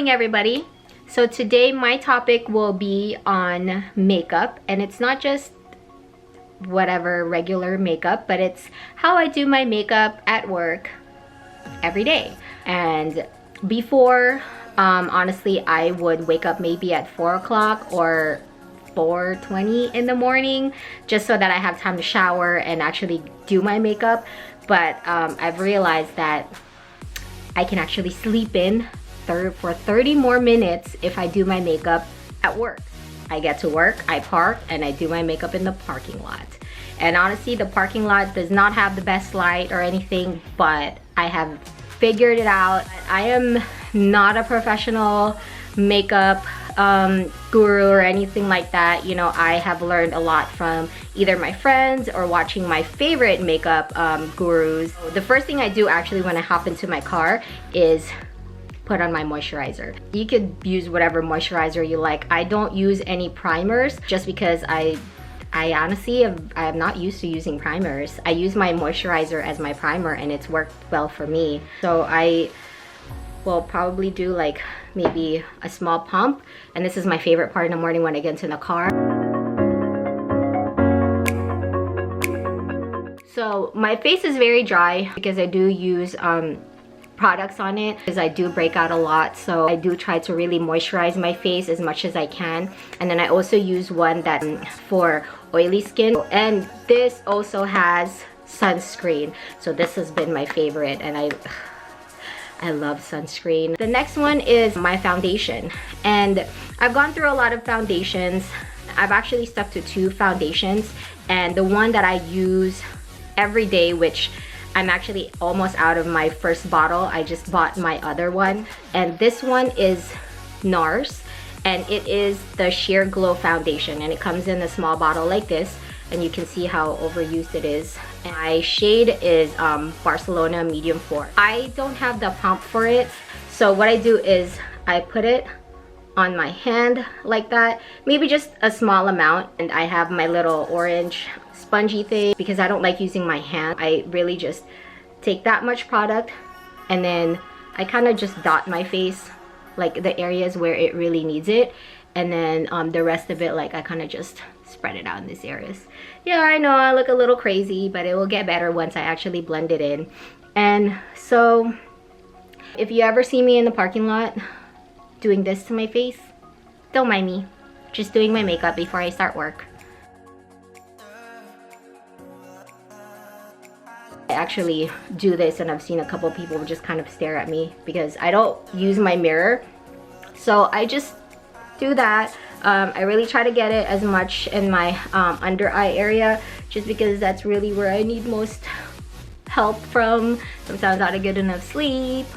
morning, everybody. So today my topic will be on makeup, and it's not just whatever regular makeup, but it's how I do my makeup at work every day. And before, honestly, I would wake up maybe at 4 o'clock or 4:20 in the morning just so that I have time to shower and actually do my makeup. But I've realized that I can actually sleep in for 30 more minutes if I do my makeup at work. I get to work, I park, and I do my makeup in the parking lot. And honestly, the parking lot does not have the best light or anything, but I have figured it out. I am not a professional makeup guru or anything like that. You know, I have learned a lot from either my friends or watching my favorite makeup gurus. The first thing I do actually when I hop into my car is put on my moisturizer. You could use whatever moisturizer you like. I don't use any primers just because I honestly I'm not used to using primers. I use my moisturizer as my primer and it's worked well for me. So I will probably do like maybe a small pump, and this is my favorite part in the morning when I get into the car. So my face is very dry because I do use products on it, because I do break out a lot, so I do try to really moisturize my face as much as I can. And then I also use one that for oily skin, and this also has sunscreen, so this has been my favorite, and I love sunscreen. The next one is my foundation, and I've gone through a lot of foundations. I've actually stuck to 2 foundations, and the one that I use every day, which I'm actually almost out of my first bottle. I just bought my other one, and this one is Nars, and it is the Sheer Glow foundation, and it comes in a small bottle like this, and you can see how overused it is. And my shade is Barcelona medium 4. I don't have the pump for it, so what I do is I put it on my hand like that, maybe just a small amount, and I have my little orange spongy thing because I don't like using my hand. I really just take that much product, and then I kind of just dot my face, like the areas where it really needs it, and then the rest of it, like I kind of just spread it out in these areas. Yeah, I know I look a little crazy, but it will get better once I actually blend it in. And so if you ever see me in the parking lot doing this to my face, don't mind me. Just doing my makeup before I start work. I actually do this, and I've seen a couple people just kind of stare at me because I don't use my mirror, so I just do that. I really try to get it as much in my under eye area, just because that's really where I need most help from. Sometimes I don't get enough sleep,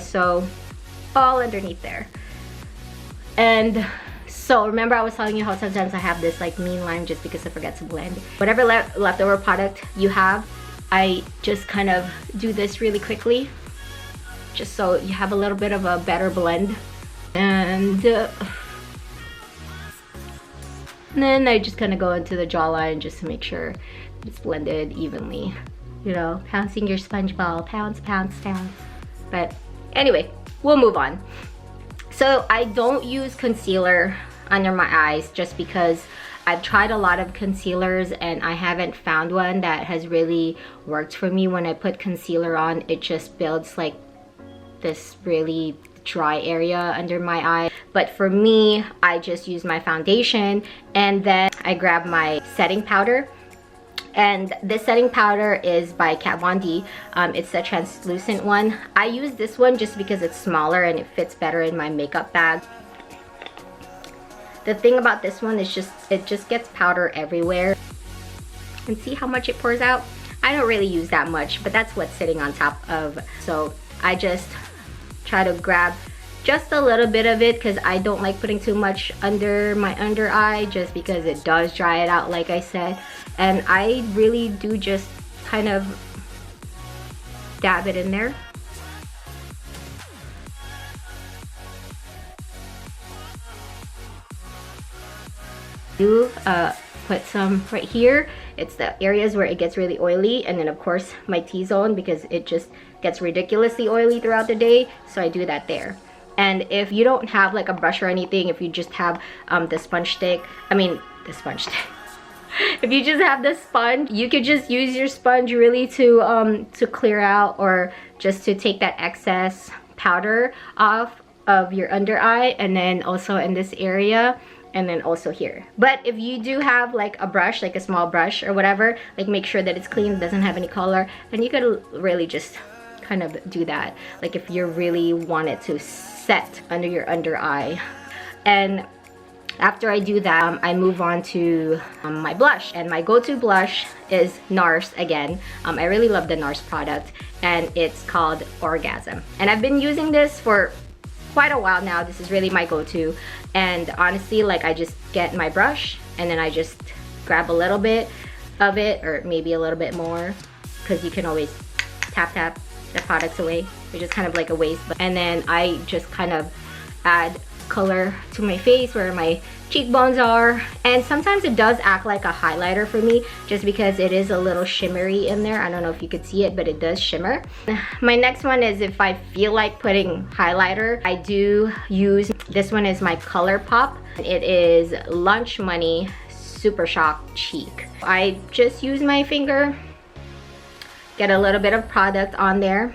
so all underneath there. And so remember I was telling you how sometimes I have this like mean line just because I forget to blend. Whatever leftover product you have, I just kind of do this really quickly, just so you have a little bit of a better blend. And then I just kind of go into the jawline just to make sure it's blended evenly. You know, pouncing your sponge ball, pounce, pounce, pounce. But anyway, we'll move on. So I don't use concealer under my eyes just because I've tried a lot of concealers and I haven't found one that has really worked for me. When I put concealer on, it just builds like this really dry area under my eye. But for me, I just use my foundation, and then I grab my setting powder. And this setting powder is by Kat Von D. It's the translucent one. I use this one just because it's smaller and it fits better in my makeup bag. The thing about this one is it just gets powder everywhere. And see how much it pours out? I don't really use that much, but that's what's sitting on top of. So I just try to grab just a little bit of it because I don't like putting too much under my under eye, just because it does dry it out, like I said. And I really do just kind of dab it in there. Put some right here. It's the areas where it gets really oily, and then of course my T-zone because it just gets ridiculously oily throughout the day, so I do that there. And if you don't have like a brush or anything, if you just have the sponge stick, if you just have the sponge, you could just use your sponge really to clear out, or just to take that excess powder off of your under eye, and then also in this area, and then also here. But if you do have like a brush, like a small brush or whatever, like make sure that it's clean, doesn't have any color, and you could really just kind of do that, like if you really want it to set under your under eye. And after I do that, I move on to my blush, and my go-to blush is Nars again. I really love the Nars product, and it's called Orgasm, and I've been using this for quite a while now. This is really my go-to, and honestly, like, I just get my brush and then I just grab a little bit of it, or maybe a little bit more, because you can always tap the products away, which is kind of like a waste. And then I just kind of add color to my face where my cheekbones are, and sometimes it does act like a highlighter for me, just because it is a little shimmery in there. I don't know if you could see it, but it does shimmer. My next one is, if I feel like putting highlighter, I do use, this one is my Colorpop. It is Lunch Money Super Shock Cheek. I just use my finger, get a little bit of product on there,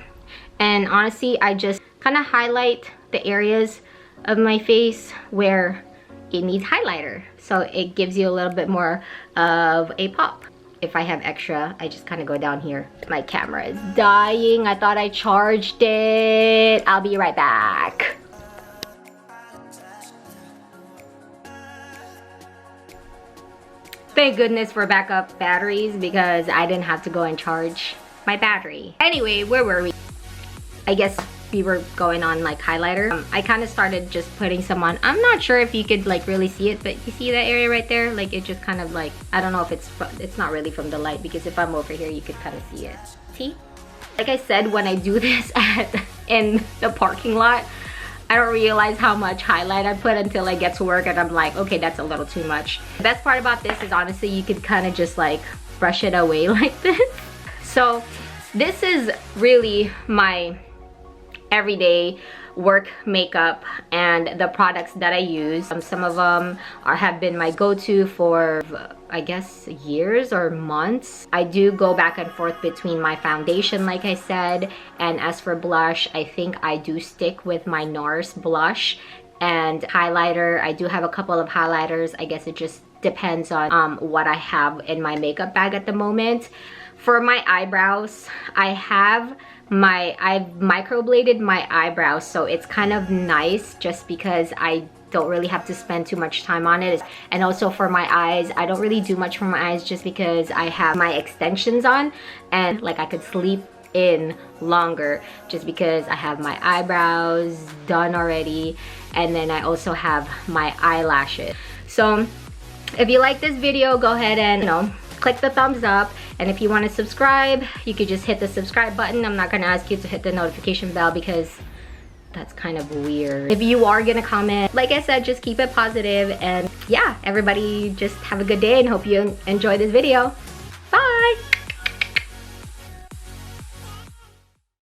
and honestly, I just kind of highlight the areas of my face where it needs highlighter, so it gives you a little bit more of a pop. If I have extra, I just kind of go down here. My camera is dying. I thought I charged it. I'll be right back. Thank goodness for backup batteries, because I didn't have to go and charge my battery. Anyway, where were we? I guess we were going on like highlighter. I kind of started just putting some on. I'm not sure if you could like really see it, but you see that area right there? Like, it just kind of like, I don't know if it's not really from the light, because if I'm over here, you could kind of see it. See? Like I said, when I do this in the parking lot, I don't realize how much highlight I put until I get to work, and I'm like, okay, that's a little too much. The best part about this is, honestly, you could kind of just like brush it away like this. So this is really my everyday work makeup and the products that I use. Some of them have been my go-to for, I guess, years or months. I do go back and forth between my foundation, like I said, and as for blush, I think I do stick with my Nars blush. And highlighter, I do have a couple of highlighters. I guess it just depends on what I have in my makeup bag at the moment. For my eyebrows, I've microbladed my eyebrows, so it's kind of nice just because I don't really have to spend too much time on it. And also for my eyes, I don't really do much for my eyes just because I have my extensions on, and like I could sleep in longer just because I have my eyebrows done already, and then I also have my eyelashes. So if you like this video, go ahead and, you know, click the thumbs up, and if you want to subscribe, you could just hit the subscribe button. I'm not going to ask you to hit the notification bell because that's kind of weird. If you are going to comment, like I said, just keep it positive, and yeah, everybody just have a good day and hope you enjoy this video.